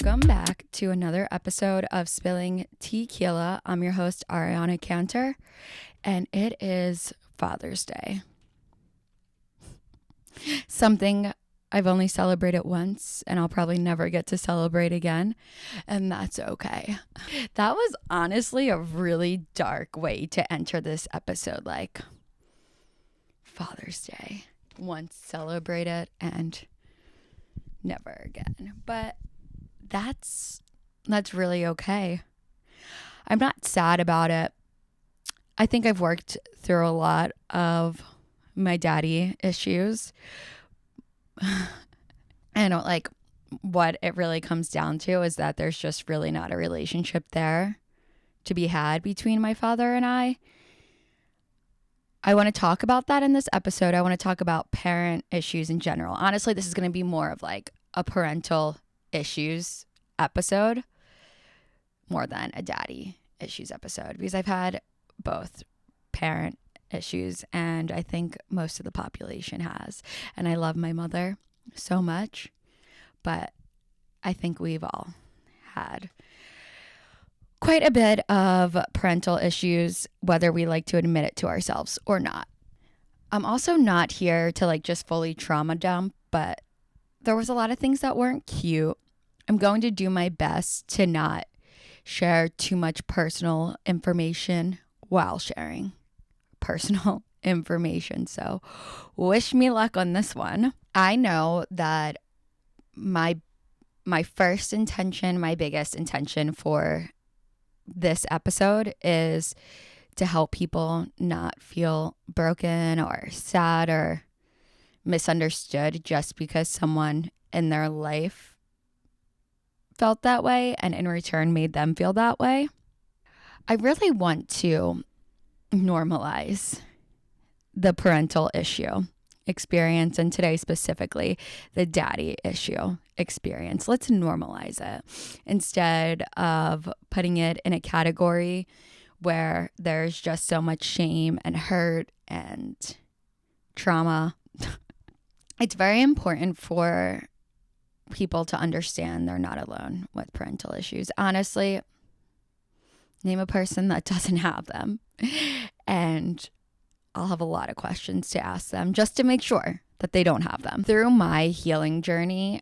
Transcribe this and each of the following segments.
Welcome back to another episode of Spilling Tequila. I'm your host, Ariana Cantor, and it is Father's Day. Something I've only celebrated once, and I'll probably never get to celebrate again, and that's okay. That was honestly a really dark way to enter this episode, like Father's Day. Once celebrated and never again. But that's really okay. I'm not sad about it. I think I've worked through a lot of my daddy issues. And like what it really comes down to is that there's just really not a relationship there to be had between my father and I. I want to talk about that in this episode. I want to talk about parent issues in general. Honestly, this is going to be more of like a parental issues episode more than a daddy issues episode, because I've had both parent issues and I think most of the population has. And I love my mother so much, but I think we've all had quite a bit of parental issues, whether we like to admit it to ourselves or not. I'm also not here to like just fully trauma dump, but there was a lot of things that weren't cute. I'm going to do my best to not share too much personal information while sharing personal information. So wish me luck on this one. I know that my first intention, my biggest intention for this episode is to help people not feel broken or sad or misunderstood just because someone in their life felt that way and in return made them feel that way. I really want to normalize the parental issue experience, and today specifically the daddy issue experience. Let's normalize it instead of putting it in a category where there's just so much shame and hurt and trauma. It's very important for people to understand they're not alone with parental issues. Honestly, name a person that doesn't have them, and I'll have a lot of questions to ask them just to make sure that they don't have them. Through my healing journey,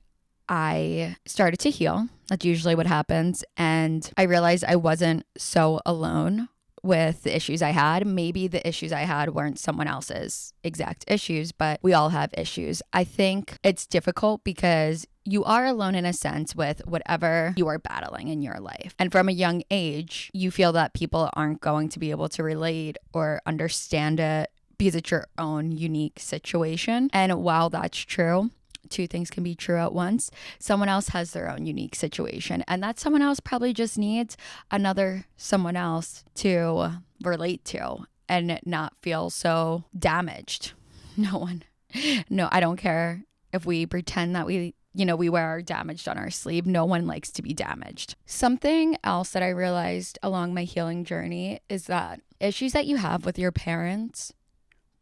I started to heal. That's usually what happens. And I realized I wasn't so alone with the issues I had. Maybe the issues I had weren't someone else's exact issues, but we all have issues. I think it's difficult because you are alone in a sense with whatever you are battling in your life. And from a young age, you feel that people aren't going to be able to relate or understand it because it's your own unique situation. And while that's true, two things can be true at once. Someone else has their own unique situation, and that someone else probably just needs another someone else to relate to and not feel so damaged. No, I don't care if we pretend that we wear our damaged on our sleeve. No one likes to be damaged. Something else that I realized along my healing journey is that issues that you have with your parents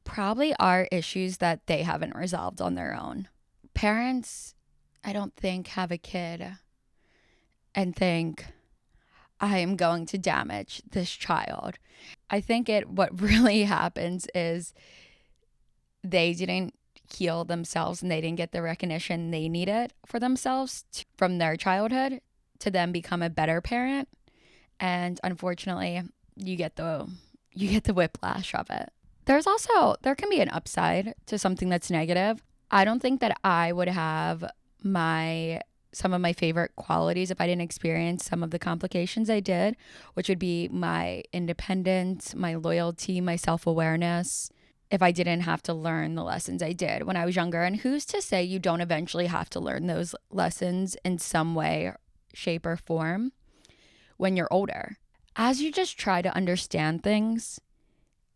probably are issues that they haven't resolved on their own. Parents, I don't think, have a kid and think, I am going to damage this child. I think what really happens is they didn't heal themselves and they didn't get the recognition they needed for themselves from their childhood to then become a better parent. And unfortunately, you get the whiplash of it. There can be an upside to something that's negative. I don't think that I would have some of my favorite qualities if I didn't experience some of the complications I did, which would be my independence, my loyalty, my self-awareness, if I didn't have to learn the lessons I did when I was younger. And who's to say you don't eventually have to learn those lessons in some way, shape, or form when you're older? As you just try to understand things,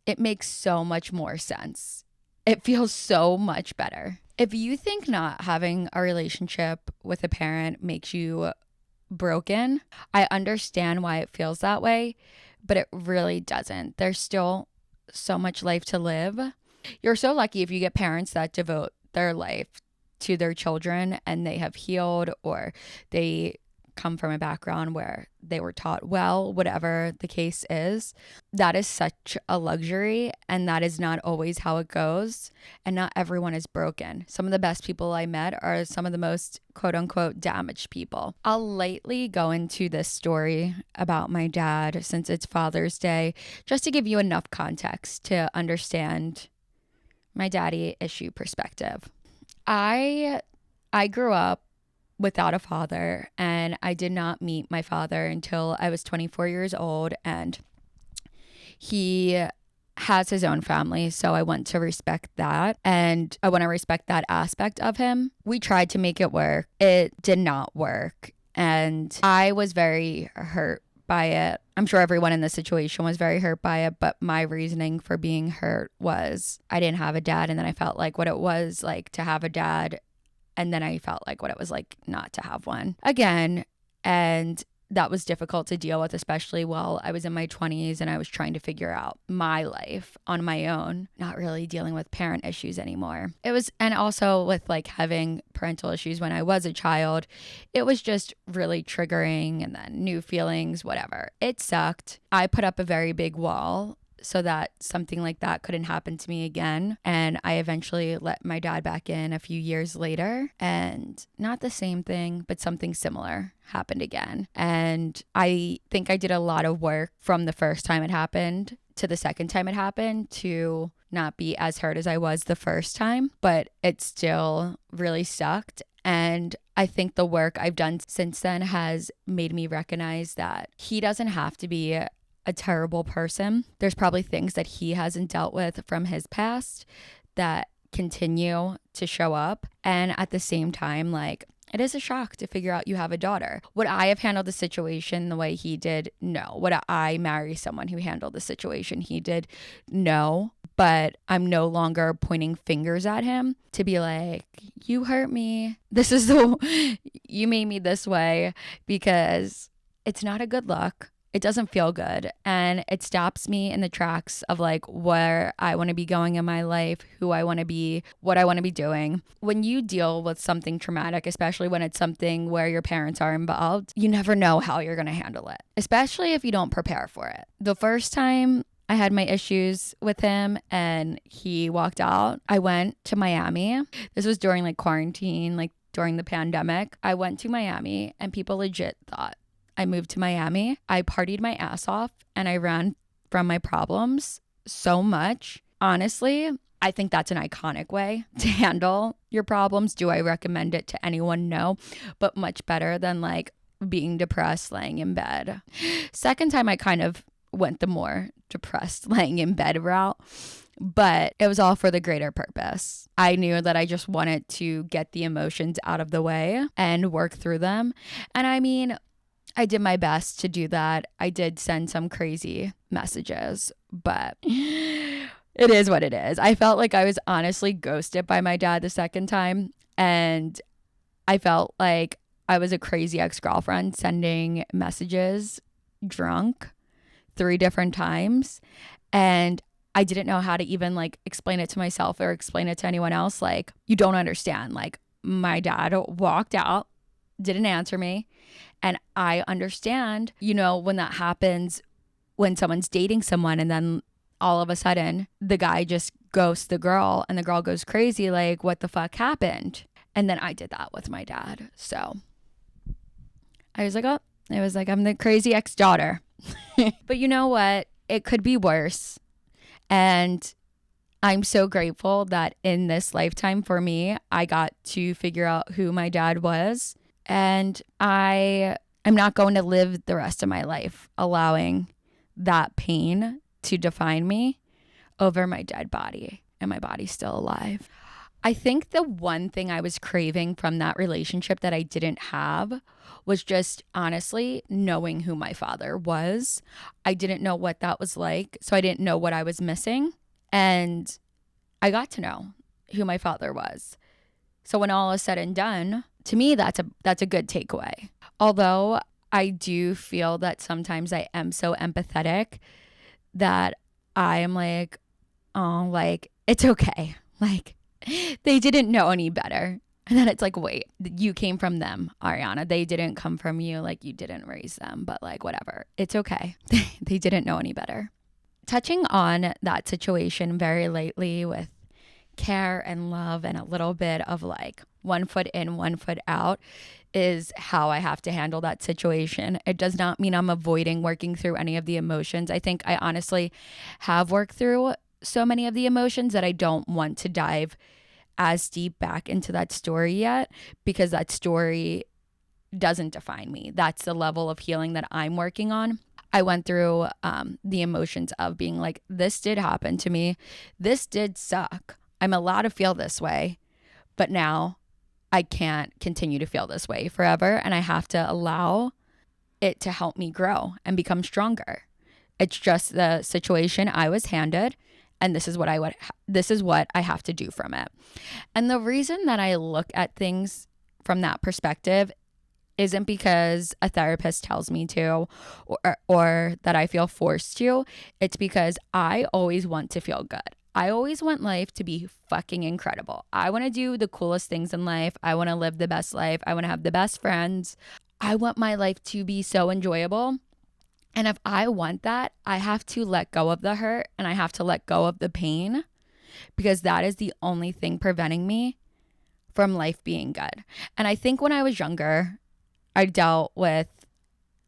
it makes so much more sense. It feels so much better. If you think not having a relationship with a parent makes you broken, I understand why it feels that way, but it really doesn't. There's still so much life to live. You're so lucky if you get parents that devote their life to their children and they have healed, or they come from a background where they were taught well, whatever the case is. That is such a luxury, and that is not always how it goes. And not everyone is broken. Some of the best people I met are some of the most quote unquote damaged people. I'll lightly go into this story about my dad since it's Father's Day, just to give you enough context to understand my daddy issue perspective. I grew up without a father, and I did not meet my father until I was 24 years old, and he has his own family, so I want to respect that, and I want to respect that aspect of him. We tried to make it work. It did not work, and I was very hurt by it. I'm sure everyone in this situation was very hurt by it, but my reasoning for being hurt was I didn't have a dad, and then I felt like what it was like to have a dad, and then I felt like what it was like not to have one again. And that was difficult to deal with, especially while I was in my 20s and I was trying to figure out my life on my own, not really dealing with parent issues anymore. It was, and also with like having parental issues when I was a child, it was just really triggering, and then new feelings, whatever. It sucked. I put up a very big wall so that something like that couldn't happen to me again. And I eventually let my dad back in a few years later, and not the same thing, but something similar happened again. And I think I did a lot of work from the first time it happened to the second time it happened to not be as hurt as I was the first time, but it still really sucked. And I think the work I've done since then has made me recognize that he doesn't have to be a terrible person. There's probably things that he hasn't dealt with from his past that continue to show up. And at the same time, like, it is a shock to figure out you have a daughter. Would I have handled the situation the way he did? No. Would I marry someone who handled the situation he did? No. But I'm no longer pointing fingers at him to be like, you hurt me. You made me this way, because it's not a good look. It doesn't feel good, and it stops me in the tracks of like where I want to be going in my life, who I want to be, what I want to be doing. When you deal with something traumatic, especially when it's something where your parents are involved, you never know how you're going to handle it, especially if you don't prepare for it. The first time I had my issues with him and he walked out, I went to Miami. This was during like quarantine, like during the pandemic. I went to Miami, and people legit thought I moved to Miami. I partied my ass off, and I ran from my problems so much. Honestly, I think that's an iconic way to handle your problems. Do I recommend it to anyone? No, but much better than like being depressed, laying in bed. Second time, I kind of went the more depressed, laying in bed route, but it was all for the greater purpose. I knew that I just wanted to get the emotions out of the way and work through them. And I mean, I did my best to do that. I did send some crazy messages, but it is what it is. I felt like I was honestly ghosted by my dad the second time, and I felt like I was a crazy ex-girlfriend sending messages drunk 3 different times, and I didn't know how to even like explain it to myself or explain it to anyone else. Like, you don't understand. Like, my dad walked out, didn't answer me. And I understand, when that happens, when someone's dating someone and then all of a sudden the guy just ghosts the girl and the girl goes crazy, like, what the fuck happened? And then I did that with my dad. So I was like, oh, it was like, I'm the crazy ex-daughter. But you know what? It could be worse. And I'm so grateful that in this lifetime for me, I got to figure out who my dad was. And I am not going to live the rest of my life allowing that pain to define me over my dead body, and my body's still alive. I think the one thing I was craving from that relationship that I didn't have was just honestly knowing who my father was. I didn't know what that was like, so I didn't know what I was missing. And I got to know who my father was. So when all is said and done, to me, that's a good takeaway. Although I do feel that sometimes I am so empathetic that I am like, oh, like, it's okay. Like, they didn't know any better. And then it's like, wait, you came from them, Ariana. They didn't come from you. Like, you didn't raise them, but like, whatever. It's okay. They didn't know any better. Touching on that situation very lightly with care and love and a little bit of like 1 foot in, 1 foot out is how I have to handle that situation. It does not mean I'm avoiding working through any of the emotions. I think I honestly have worked through so many of the emotions that I don't want to dive as deep back into that story yet, because that story doesn't define me. That's the level of healing that I'm working on. I went through the emotions of being like, this did happen to me. This did suck. I'm allowed to feel this way, but now I can't continue to feel this way forever. And I have to allow it to help me grow and become stronger. It's just the situation I was handed, and this is what I have to do from it. And the reason that I look at things from that perspective isn't because a therapist tells me to, or that I feel forced to. It's because I always want to feel good. I always want life to be fucking incredible. I want to do the coolest things in life. I want to live the best life. I want to have the best friends. I want my life to be so enjoyable. And if I want that, I have to let go of the hurt and I have to let go of the pain, because that is the only thing preventing me from life being good. And I think when I was younger, I dealt with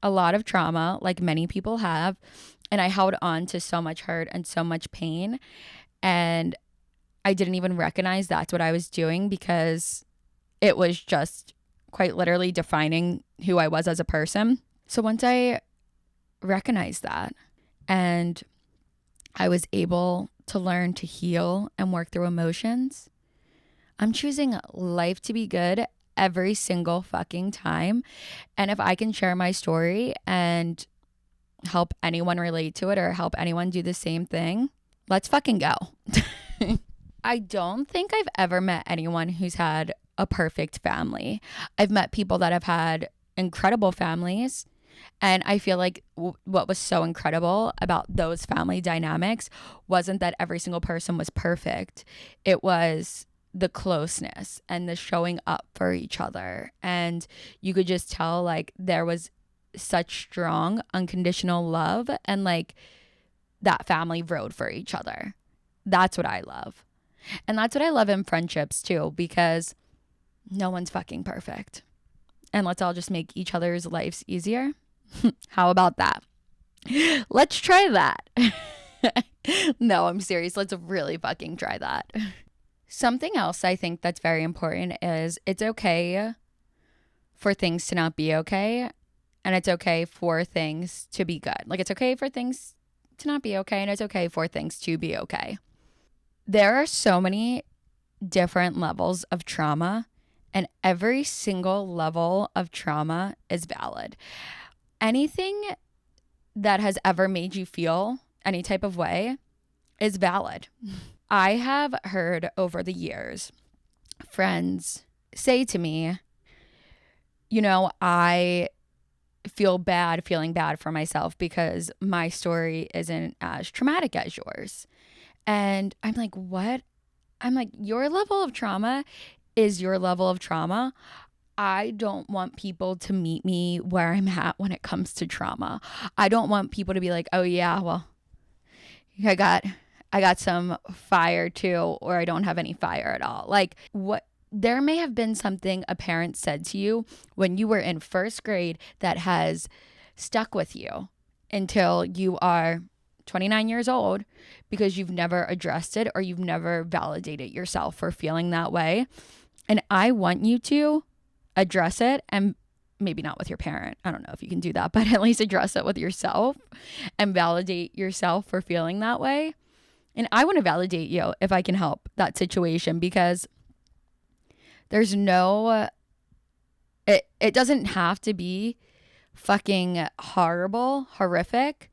a lot of trauma, like many people have, and I held on to so much hurt and so much pain. And I didn't even recognize that's what I was doing, because it was just quite literally defining who I was as a person. So once I recognized that and I was able to learn to heal and work through emotions, I'm choosing life to be good every single fucking time. And if I can share my story and help anyone relate to it or help anyone do the same thing, let's fucking go. I don't think I've ever met anyone who's had a perfect family. I've met people that have had incredible families. And I feel like what was so incredible about those family dynamics wasn't that every single person was perfect. It was the closeness and the showing up for each other. And you could just tell like there was such strong unconditional love, and like that family rode for each other. That's what I love. And that's what I love in friendships too, because no one's fucking perfect. And let's all just make each other's lives easier. How about that? Let's try that. No, I'm serious. Let's really fucking try that. Something else I think that's very important is it's okay for things to not be okay. And it's okay for things to be good. Like, it's okay for things to not be okay. And it's okay for things to be okay. There are so many different levels of trauma, and every single level of trauma is valid. Anything that has ever made you feel any type of way is valid. I have heard over the years friends say to me, you know, I feeling bad for myself because my story isn't as traumatic as yours. And I'm like, what? I'm like, your level of trauma is your level of trauma. I don't want people to meet me where I'm at when it comes to trauma. I don't want people to be like, oh yeah, well, I got some fire too, or I don't have any fire at all. Like, what? There may have been something a parent said to you when you were in first grade that has stuck with you until you are 29 years old, because you've never addressed it or you've never validated yourself for feeling that way. And I want you to address it, and maybe not with your parent. I don't know if you can do that, but at least address it with yourself and validate yourself for feeling that way. And I want to validate you if I can help that situation, because there's no, it doesn't have to be fucking horrific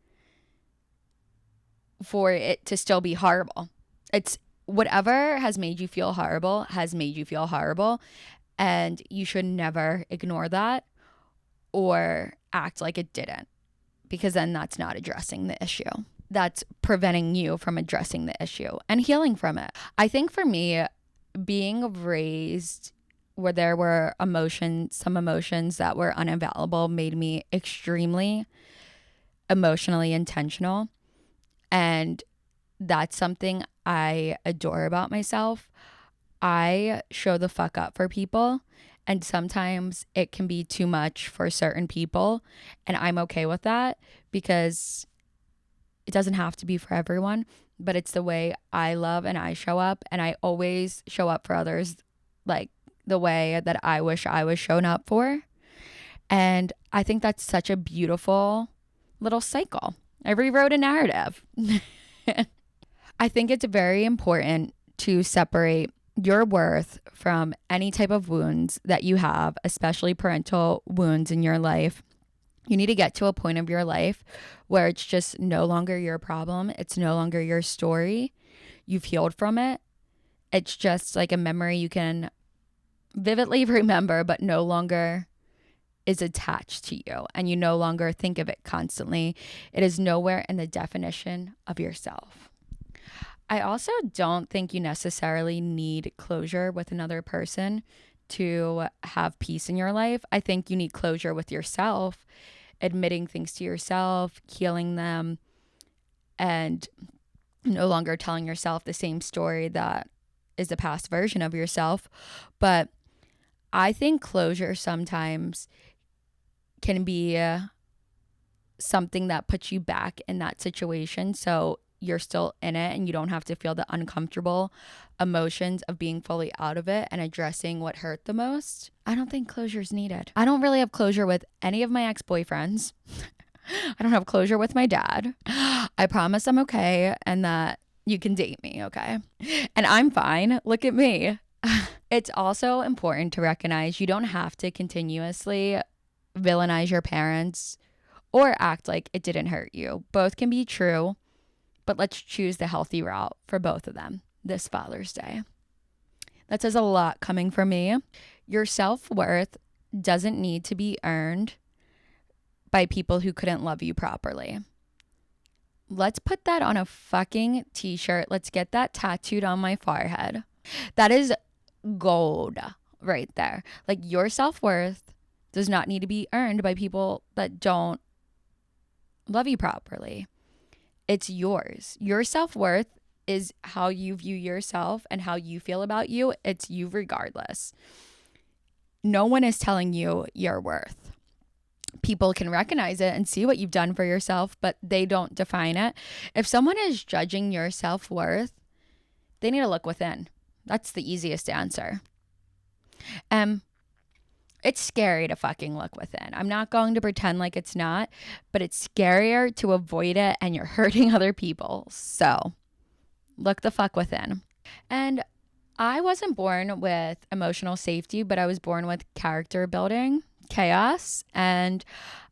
for it to still be horrible. It's whatever has made you feel horrible has made you feel horrible. And you should never ignore that or act like it didn't, because then that's not addressing the issue. That's preventing you from addressing the issue and healing from it. I think for me, being raised where there were some emotions that were unavailable, made me extremely emotionally intentional. And that's something I adore about myself. I show the fuck up for people, and sometimes it can be too much for certain people, and I'm okay with that because it doesn't have to be for everyone, but it's the way I love and I show up, and I always show up for others like the way that I wish I was shown up for. And I think that's such a beautiful little cycle. I rewrote a narrative. I think it's very important to separate your worth from any type of wounds that you have, especially parental wounds in your life. You need to get to a point of your life where it's just no longer your problem. It's no longer your story. You've healed from it. It's just like a memory you can vividly remember, but no longer is attached to you, and you no longer think of it constantly. It is nowhere in the definition of yourself. I also don't think you necessarily need closure with another person to have peace in your life. I think you need closure with yourself, admitting things to yourself, healing them, and no longer telling yourself the same story that is a past version of yourself. But I think closure sometimes can be something that puts you back in that situation. So you're still in it and you don't have to feel the uncomfortable emotions of being fully out of it and addressing what hurt the most. I don't think closure is needed. I don't really have closure with any of my ex-boyfriends. I don't have closure with my dad. I promise I'm okay and that you can date me, okay? And I'm fine. Look at me. It's also important to recognize you don't have to continuously villainize your parents or act like it didn't hurt you. Both can be true, but let's choose the healthy route for both of them this Father's Day. That says a lot coming from me. Your self-worth doesn't need to be earned by people who couldn't love you properly. Let's put that on a fucking t-shirt. Let's get that tattooed on my forehead. That is gold right there. Like, your self-worth does not need to be earned by people that don't love you properly. It's yours. Your self-worth is how you view yourself and how you feel about you. It's you regardless. No one is telling you your worth. People can recognize it and see what you've done for yourself, but they don't define it. If someone is judging your self-worth, they need to look within. That's the easiest answer. It's scary to fucking look within. I'm not going to pretend like it's not, but it's scarier to avoid it and you're hurting other people. So look the fuck within. And I wasn't born with emotional safety, but I was born with character building, chaos, and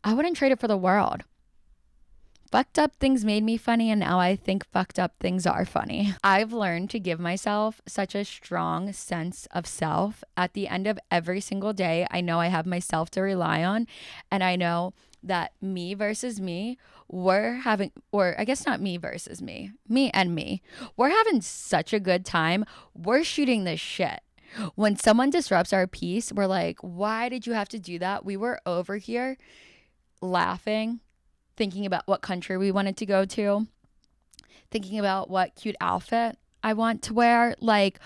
I wouldn't trade it for the world. Fucked up things made me funny, and now I think fucked up things are funny. I've learned to give myself such a strong sense of self. At the end of every single day, I know I have myself to rely on, and I know that me versus me, we're having, or I guess not me versus me and me, we're having such a good time. We're shooting this shit. When someone disrupts our peace, we're like, why did you have to do that? We were over here laughing, thinking about what country we wanted to go to, thinking about what cute outfit I want to wear. Like,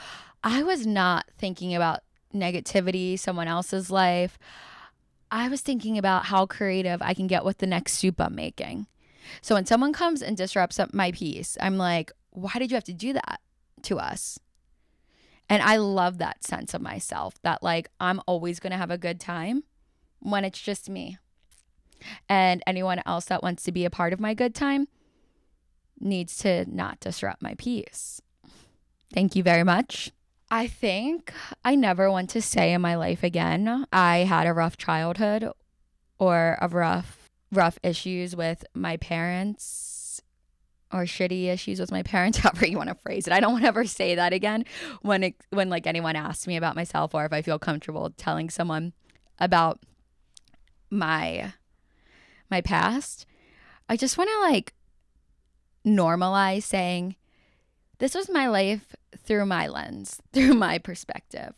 I was not thinking about negativity, someone else's life. I was thinking about how creative I can get with the next soup I'm making. So when someone comes and disrupts my peace, I'm like, why did you have to do that to us? And I love that sense of myself, that like I'm always going to have a good time when it's just me. And anyone else that wants to be a part of my good time needs to not disrupt my peace. Thank you very much. I think I never want to say in my life again, I had a rough childhood or a rough issues with my parents or shitty issues with my parents, however you want to phrase it. I don't want to ever say that again when like anyone asks me about myself, or if I feel comfortable telling someone about my past. I just want to like normalize saying this was my life through my lens, through my perspective.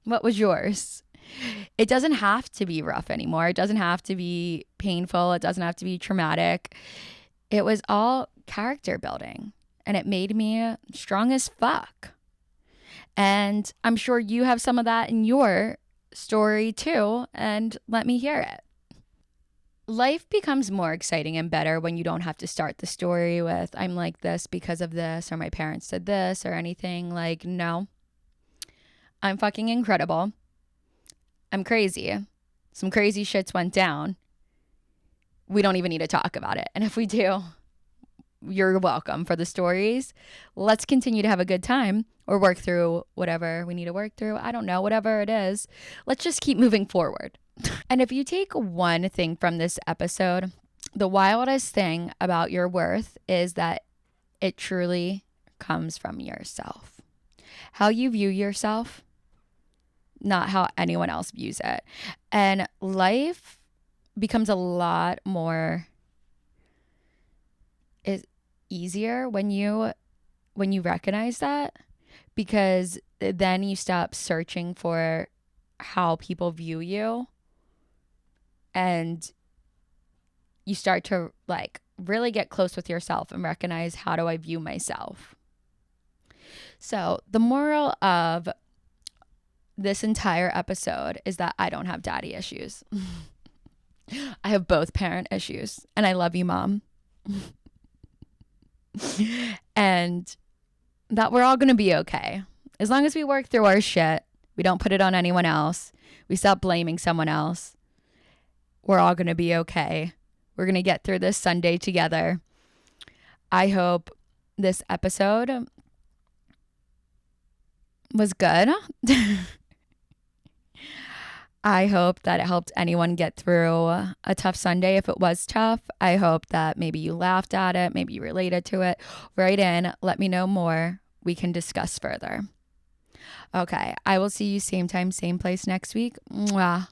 What was yours? It doesn't have to be rough anymore. It doesn't have to be painful. It doesn't have to be traumatic. It was all character building, and it made me strong as fuck. And I'm sure you have some of that in your story too, and let me hear it. Life becomes more exciting and better when you don't have to start the story with, I'm like this because of this, or my parents did this, or anything. Like, no, I'm fucking incredible. I'm crazy. Some crazy shits went down. We don't even need to talk about it. And if we do, you're welcome for the stories. Let's continue to have a good time or work through whatever we need to work through. I don't know, whatever it is. Let's just keep moving forward. And if you take one thing from this episode, the wildest thing about your worth is that it truly comes from yourself. How you view yourself, not how anyone else views it. And life becomes a lot more easier when you recognize that, because then you stop searching for how people view you, and you start to like really get close with yourself and recognize, how do I view myself? So the moral of this entire episode is that I don't have daddy issues. I have both parent issues, and I love you, Mom. And that we're all going to be okay. As long as we work through our shit, we don't put it on anyone else, we stop blaming someone else, we're all going to be okay. We're going to get through this Sunday together. I hope this episode was good. I hope that it helped anyone get through a tough Sunday. If it was tough, I hope that maybe you laughed at it, maybe you related to it. Write in, let me know more. We can discuss further. Okay, I will see you same time, same place next week. Mwah.